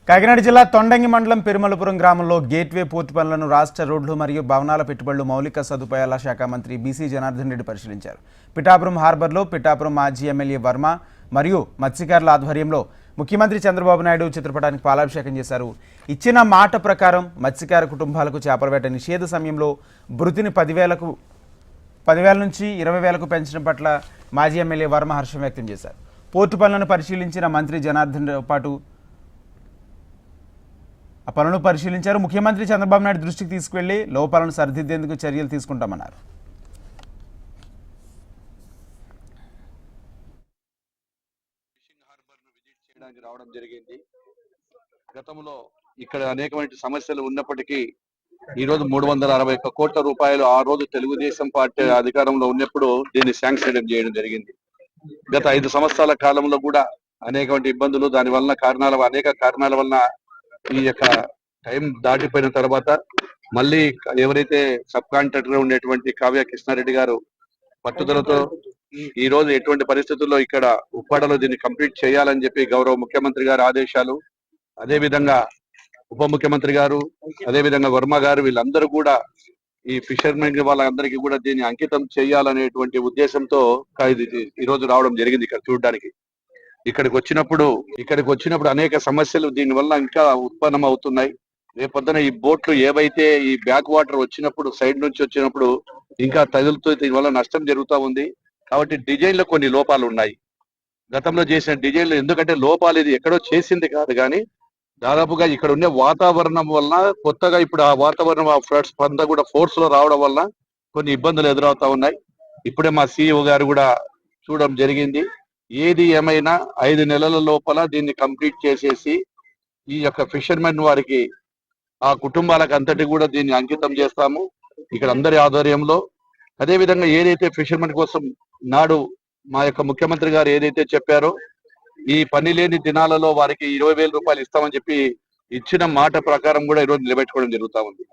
కాకినాడ జిల్లా తొండంగి మండలం పెరుమలపురం గ్రామంలో గేట్వే పూర్తి పనులను రాష్ట్ర రోడ్లు మరియు భవనాల పెట్టుబడులు మౌలిక సదుపాయాల శాఖ మంత్రి బీసీ జనార్దన్ రెడ్డి పరిశీలించారు. పిఠాపురం హార్బర్లో పిఠాపురం మాజీ ఎమ్మెల్యే వర్మ మరియు మత్స్యకారుల ఆధ్వర్యంలో ముఖ్యమంత్రి చంద్రబాబు నాయుడు చిత్రపటానికి పాలాభిషేకం చేశారు. ఇచ్చిన మాట ప్రకారం మత్స్యకార కుటుంబాలకు చేపల వేట నిషేధ సమయంలో భృతిని 10,000 నుంచి 20,000కు పెంచడం పట్ల మాజీ ఎమ్మెల్యే వర్మ హర్షం వ్యక్తం చేశారు. పోర్టు పనులను పరిశీలించిన మంత్రి జనార్దన్తో పాటు ఆ పనులను పరిశీలించారు. ముఖ్యమంత్రి చంద్రబాబు నాయుడు దృష్టికి తీసుకువెళ్లి లోపాలను సరిదిద్దేందుకు చర్యలు తీసుకుంటామన్నారు. రావడం జరిగింది. గతంలో ఇక్కడ అనేకమైన సమస్యలు ఉన్నప్పటికీ ఈ రోజు 361 కోట్ల రూపాయలు ఆ రోజు తెలుగుదేశం పార్టీ అధికారంలో ఉన్నప్పుడు దీన్ని శాంక్షన్ చేయడం జరిగింది. గత 5 సంవత్సరాల కాలంలో కూడా అనేకమైన ఇబ్బందులు, దాని వలన అనేక కారణాల వలన ఈ యొక్క టైం దాటిపోయిన తర్వాత మళ్ళీ ఎవరైతే సబ్ కాంట్రాక్టర్ ఉండేటువంటి కావ్య కృష్ణారెడ్డి గారు పట్టుదలతో ఈ రోజు ఎటువంటి పరిస్థితుల్లో ఇక్కడ ఉప్పాడలో దీన్ని కంప్లీట్ చేయాలని చెప్పి గౌరవ ముఖ్యమంత్రి గారి ఆదేశాలు, అదే విధంగా ఉప ముఖ్యమంత్రి గారు, అదే విధంగా వర్మ గారు, వీళ్ళందరూ కూడా ఈ ఫిషర్మెన్ వాళ్ళందరికీ కూడా దీన్ని అంకితం చేయాలనేటువంటి ఉద్దేశంతో ఈ రోజు రావడం జరిగింది. ఇక్కడ చూడడానికి ఇక్కడికి వచ్చినప్పుడు అనేక సమస్యలు దీని వల్ల ఇంకా ఉత్పన్నం అవుతున్నాయి. రేపొద్దున ఈ బోట్లు ఏవైతే ఈ బ్యాక్ వాటర్ వచ్చినప్పుడు సైడ్ నుంచి వచ్చినప్పుడు ఇంకా తగులుతూ దీని వల్ల నష్టం జరుగుతూ ఉంది. కాబట్టి డిజైన్ లో కొన్ని లోపాలు ఉన్నాయి. గతంలో చేసిన డిజైన్లు ఎందుకంటే లోపాలు ఇది ఎక్కడో చేసింది కాదు, కానీ దాదాపుగా ఇక్కడ ఉండే వాతావరణం వల్ల కొత్తగా ఇప్పుడు ఆ వాతావరణం ఆ ఫ్లడ్స్ అంతా కూడా ఫోర్స్ లో రావడం వల్ల కొన్ని ఇబ్బందులు ఎదురవుతా ఉన్నాయి. ఇప్పుడే మా సిఇఓ గారు కూడా చూడడం జరిగింది. ఏది ఏమైనా 5 నెలల లోపల దీన్ని కంప్లీట్ చేసేసి ఈ యొక్క ఫిషర్మెన్ వారికి ఆ కుటుంబాలకు అంతటి కూడా దీన్ని అంకితం చేస్తాము ఇక్కడ అందరి ఆధ్వర్యంలో. అదే విధంగా ఏదైతే ఫిషర్మెన్ కోసం నాడు మా యొక్క ముఖ్యమంత్రి గారు ఏదైతే చెప్పారో ఈ పని లేని దినాలలో వారికి 20,000 రూపాయలు ఇస్తామని చెప్పి ఇచ్చిన మాట ప్రకారం కూడా ఈరోజు నిలబెట్టుకోవడం జరుగుతా ఉంది.